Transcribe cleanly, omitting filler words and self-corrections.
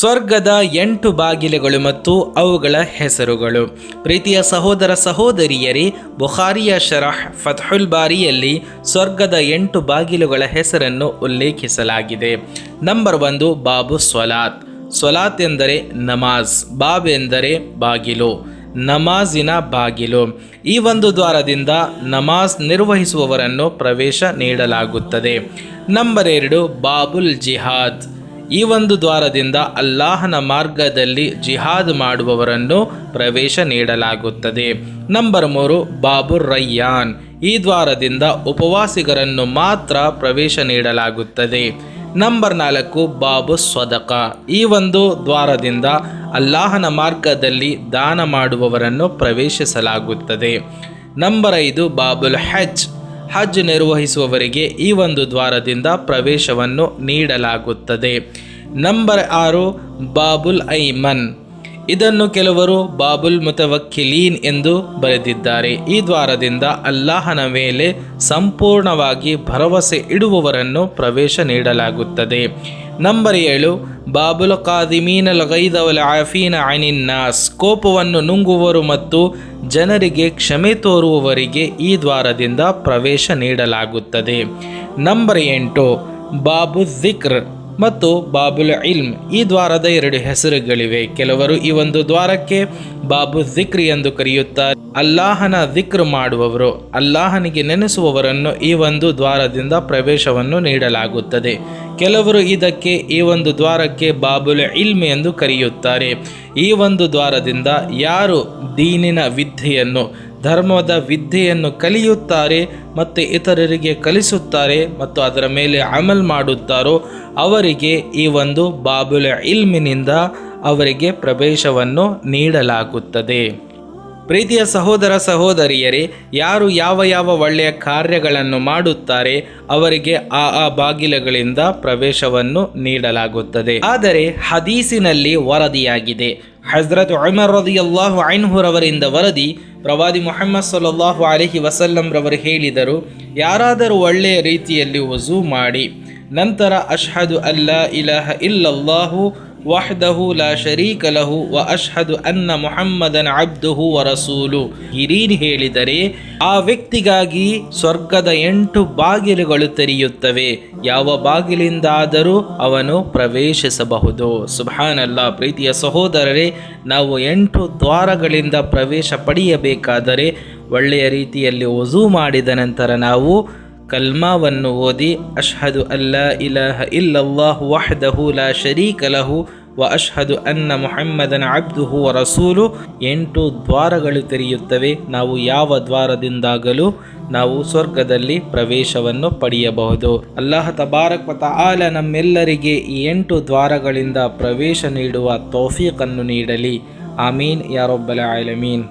ಸ್ವರ್ಗದ 8 ಬಾಗಿಲುಗಳು ಮತ್ತು ಅವುಗಳ ಹೆಸರುಗಳು. ಪ್ರೀತಿಯ ಸಹೋದರ ಸಹೋದರಿಯರೇ, ಬುಖಾರಿಯ ಶರಹ್ ಫತ್ಹುಲ್ ಬಾರಿಯಲ್ಲಿ ಸ್ವರ್ಗದ 8 ಬಾಗಿಲುಗಳ ಹೆಸರನ್ನು ಉಲ್ಲೇಖಿಸಲಾಗಿದೆ. ನಂಬರ್ 1 ಬಾಬು ಸ್ವಲಾತ್. ಸ್ವಲಾತ್ ಎಂದರೆ ನಮಾಜ್, ಬಾಬ್ ಎಂದರೆ ಬಾಗಿಲು, ನಮಾಜಿನ ಬಾಗಿಲು. ಈ ಒಂದು ದ್ವಾರದಿಂದ ನಮಾಜ್ ನಿರ್ವಹಿಸುವವರನ್ನು ಪ್ರವೇಶ ನೀಡಲಾಗುತ್ತದೆ. ನಂಬರ್ 2 ಬಾಬುಲ್ ಜಿಹಾದ್. ಈ ಒಂದು ದ್ವಾರದಿಂದ ಅಲ್ಲಾಹನ ಮಾರ್ಗದಲ್ಲಿ ಜಿಹಾದ್ ಮಾಡುವವರನ್ನು ಪ್ರವೇಶ ನೀಡಲಾಗುತ್ತದೆ. ನಂಬರ್ 3 ಬಾಬುರ್ ರಯ್ಯಾನ್. ಈ ದ್ವಾರದಿಂದ ಉಪವಾಸಿಗರನ್ನು ಮಾತ್ರ ಪ್ರವೇಶ ನೀಡಲಾಗುತ್ತದೆ. ನಂಬರ್ 4 ಬಾಬು ಸ್ವದಕ. ಈ ಒಂದು ದ್ವಾರದಿಂದ ಅಲ್ಲಾಹನ ಮಾರ್ಗದಲ್ಲಿ ದಾನ ಮಾಡುವವರನ್ನು ಪ್ರವೇಶಿಸಲಾಗುತ್ತದೆ. ನಂಬರ್ 5 ಬಾಬುಲ್ ಹಜ್. ಹಜ್ ನಿರ್ವಹಿಸುವವರಿಗೆ ಈ ಒಂದು ದ್ವಾರದಿಂದ ಪ್ರವೇಶವನ್ನು ನೀಡಲಾಗುತ್ತದೆ. ನಂಬರ್ 6 ಬಾಬುಲ್ ಐಮನ್. ಇದನ್ನು ಕೆಲವರು ಬಾಬುಲ್ ಮುತವಕ್ಕಿಲೀನ್ ಎಂದು ಬರೆದಿದ್ದಾರೆ. ಈ ದ್ವಾರದಿಂದ ಅಲ್ಲಾಹನ ಮೇಲೆ ಸಂಪೂರ್ಣವಾಗಿ ಭರವಸೆ ಇಡುವವರನ್ನು ಪ್ರವೇಶ ನೀಡಲಾಗುತ್ತದೆ. ನಂಬರ್ 7 ಬಾಬುಲ್ ಕಾದಿಮೀನಲ್ ಗೈದ ವಲ್ ಆಫೀನ ಅನಿನ್ ನಾಸ್. ಕೋಪವನ್ನು ನುಂಗುವವರು ಮತ್ತು ಜನರಿಗೆ ಕ್ಷಮೆ ತೋರುವವರಿಗೆ ಈ ದ್ವಾರದಿಂದ ಪ್ರವೇಶ ನೀಡಲಾಗುತ್ತದೆ. ನಂಬರ್ 8 ಬಾಬು ಜಿಕ್ರ್ ಮತ್ತು ಬಾಬುಲ್ ಇಲ್ಮ್. ಈ ದ್ವಾರದ 2 ಹೆಸರುಗಳಿವೆ. ಕೆಲವರು ಈ ಒಂದು ದ್ವಾರಕ್ಕೆ ಬಾಬು ಜಿಕ್ರ್ ಎಂದು ಕರೆಯುತ್ತಾರೆ. ಅಲ್ಲಾಹನ ಜಿಕ್ರ್ ಮಾಡುವವರು, ಅಲ್ಲಾಹನಿಗೆ ನೆನೆಸುವವರನ್ನು ಈ ಒಂದು ದ್ವಾರದಿಂದ ಪ್ರವೇಶವನ್ನು ನೀಡಲಾಗುತ್ತದೆ. ಕೆಲವರು ಇದಕ್ಕೆ ಈ ಒಂದು ದ್ವಾರಕ್ಕೆ ಬಾಬುಲ್ ಇಲ್ಮ್ ಎಂದು ಕರೆಯುತ್ತಾರೆ. ಈ ಒಂದು ದ್ವಾರದಿಂದ ಯಾರು ದೀನಿನ ವಿದ್ಯೆಯನ್ನು, ಧರ್ಮದ ವಿದ್ಯೆಯನ್ನು ಕಲಿಯುತ್ತಾರೆ ಮತ್ತು ಇತರರಿಗೆ ಕಲಿಸುತ್ತಾರೆ ಮತ್ತು ಅದರ ಮೇಲೆ ಅಮಲ್ ಮಾಡುತ್ತಾರೋ ಅವರಿಗೆ ಈ ಒಂದು ಬಾಬುಲ್ ಇಲ್ಮಿನಿಂದ ಅವರಿಗೆ ಪ್ರವೇಶವನ್ನು ನೀಡಲಾಗುತ್ತದೆ. ಪ್ರೀತಿಯ ಸಹೋದರ ಸಹೋದರಿಯರೇ, ಯಾರು ಯಾವ ಒಳ್ಳೆಯ ಕಾರ್ಯಗಳನ್ನು ಮಾಡುತ್ತಾರೆ ಅವರಿಗೆ ಆ ಬಾಗಿಲುಗಳಿಂದ ಪ್ರವೇಶವನ್ನು ನೀಡಲಾಗುತ್ತದೆ. ಆದರೆ ಹದೀಸಿನಲ್ಲಿ ವರದಿಯಾಗಿದೆ, ಹಜರತ್ ಉಮರ್ ರದಿಯಲ್ಲಾಹು ಅನ್ಹು ರವರಿಂದ ವರದಿ, ಪ್ರವಾದಿ ಮುಹಮ್ಮದ್ ಸಲ್ಲಲ್ಲಾಹು ಅಲೈಹಿ ವಸಲ್ಲಂ ರವರು ಹೇಳಿದರು, ಯಾರಾದರೂ ಒಳ್ಳೆಯ ರೀತಿಯಲ್ಲಿ ವಜೂ ಮಾಡಿ ನಂತರ ಅಶ್ಹದು ಅಲ್ಲಾ ಇಲಾಹ ಇಲ್ಲಲ್ಲಾಹು ವಹ್ದಹು ಲಾ ಶರೀಕ ಲಹು ವ ಅಶ್ಹದು ಅನ್ನ ಮುಹಮ್ಮದನ್ ಅಬ್ದುಹು ವ ರಸೂಲು ಈ ರೀತಿ ಹೇಳಿದರೆ ಆ ವ್ಯಕ್ತಿಗಾಗಿ ಸ್ವರ್ಗದ 8 ಬಾಗಿಲುಗಳು ತೆರೆಯುತ್ತವೆ. ಯಾವ ಬಾಗಿಲಿಂದಾದರೂ ಅವನು ಪ್ರವೇಶಿಸಬಹುದು. ಸುಬ್ಹಾನಲ್ಲಾ. ಪ್ರೀತಿಯ ಸಹೋದರರೇ, ನಾವು 8 ದ್ವಾರಗಳಿಂದ ಪ್ರವೇಶ ಪಡೆಯಬೇಕಾದರೆ ಒಳ್ಳೆಯ ರೀತಿಯಲ್ಲಿ ವಜೂ ಮಾಡಿದ ನಂತರ ನಾವು ಕಲ್ಮಾವನ್ನು ಓದಿ ಅಶ್ಹದು ಅಲ್ಲಾ ಇಲಾಹ ಇಲ್ಲಲ್ಲಾಹು ವಹ್ದಹು ಲಾ ಶರೀಕ ಲಹು ವ ಅಶ್ಹದು ಅನ್ನ ಮುಹಮ್ಮದನ್ ಅಬ್ದುಹು ವ ರಸೂಲು 8 ದ್ವಾರಗಳು ತೆರೆಯುತ್ತವೆ. ನಾವು ಯಾವ ದ್ವಾರದಿಂದಾಗಲೂ ನಾವು ಸ್ವರ್ಗದಲ್ಲಿ ಪ್ರವೇಶವನ್ನು ಪಡೆಯಬಹುದು. ಅಲ್ಲಾಹ ತಬಾರಕ್ ವ ತಆಲ ನಮ್ಮೆಲ್ಲರಿಗೆ ಈ 8 ದ್ವಾರಗಳಿಂದ ಪ್ರವೇಶ ನೀಡುವ ತೌಫೀಕನ್ನು ನೀಡಲಿ. ಆಮೀನ್ ಯಾ ರಬ್ಬಲ್ ಆಲಮೀನ್.